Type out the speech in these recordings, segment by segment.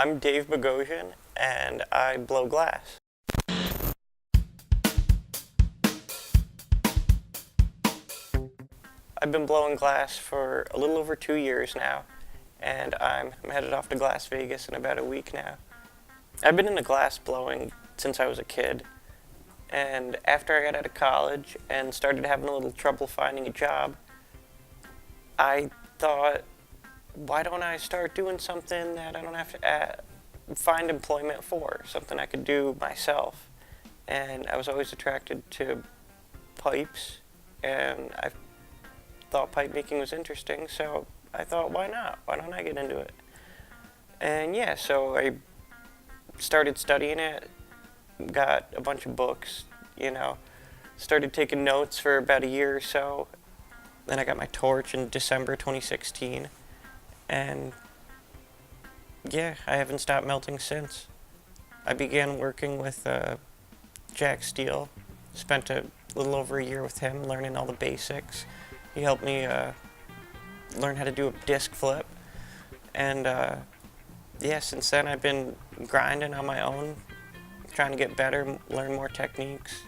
I'm Dave Bogosian, and I blow glass. I've been blowing glass for a little over 2 years now, and I'm headed off to Glass Vegas in about a week now. I've been into glass blowing since I was a kid, and after I got out of college and started having a little trouble finding a job, I thought, why don't I start doing something that I don't have to find employment for, something I could do myself. And I was always attracted to pipes, and I thought pipe making was interesting, so I thought, why not? Why don't I get into it? And yeah, so I started studying it, got a bunch of books, started taking notes for about a year or so. Then I got my torch in December 2016, and yeah, I haven't stopped melting since. I began working with Jack Steele, spent a little over a year with him learning all the basics. He helped me learn how to do a disc flip, and yeah, since then I've been grinding on my own, trying to get better, learn more techniques,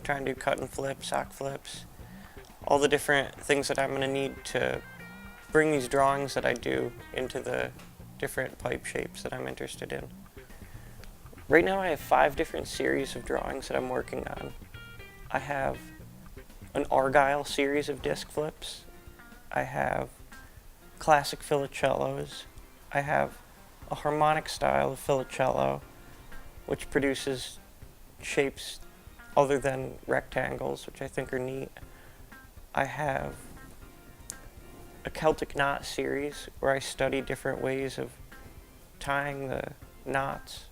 trying to do cut and flip, sock flips, all the different things that I'm going to need to bring these drawings that I do into the different pipe shapes that I'm interested in. Right now I have 5 different series of drawings that I'm working on. I have an Argyle series of disc flips. I have classic filicellos. I have a harmonic style of filicello, which produces shapes other than rectangles, which I think are neat. I have a Celtic knot series where I study different ways of tying the knots.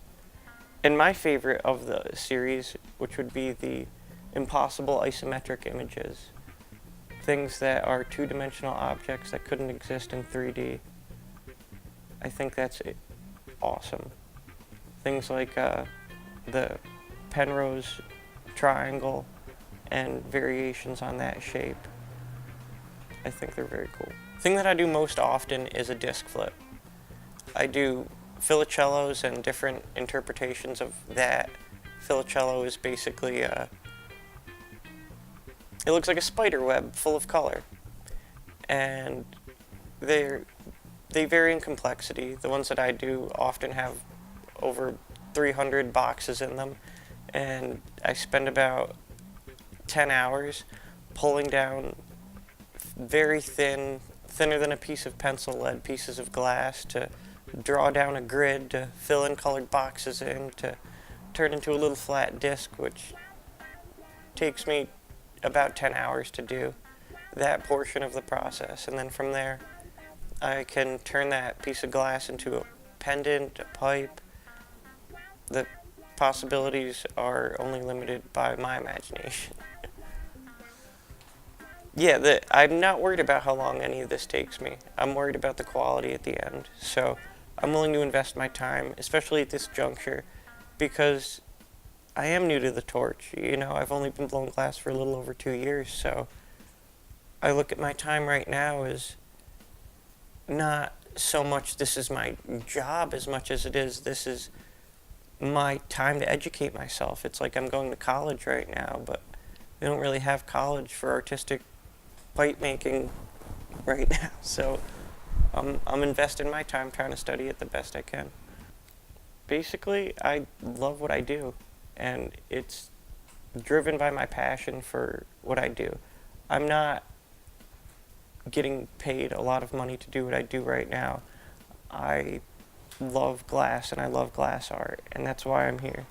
And my favorite of the series, which would be the impossible isometric images, things that are two-dimensional objects that couldn't exist in 3D. I think that's awesome. Things like the Penrose triangle and variations on that shape. I think they're very cool. The thing that I do most often is a disc flip. I do filicellos and different interpretations of that. Filicello is basically it looks like a spider web full of color, and they vary in complexity. The ones that I do often have over 300 boxes in them, and I spend about 10 hours pulling down very thin, thinner than a piece of pencil lead pieces of glass to draw down a grid, to fill in colored boxes in, to turn into a little flat disc, which takes me about 10 hours to do that portion of the process. And then from there, I can turn that piece of glass into a pendant, a pipe. The possibilities are only limited by my imagination. Yeah, I'm not worried about how long any of this takes me. I'm worried about the quality at the end. So I'm willing to invest my time, especially at this juncture, because I am new to the torch. I've only been blowing glass for a little over 2 years, so I look at my time right now as not so much this is my job as much as it is this is my time to educate myself. It's like I'm going to college right now, but we don't really have college for artistic pipe making right now, so I'm investing my time trying to study it the best I can. Basically, I love what I do, and it's driven by my passion for what I do. I'm not getting paid a lot of money to do what I do right now. I love glass, and I love glass art, and that's why I'm here.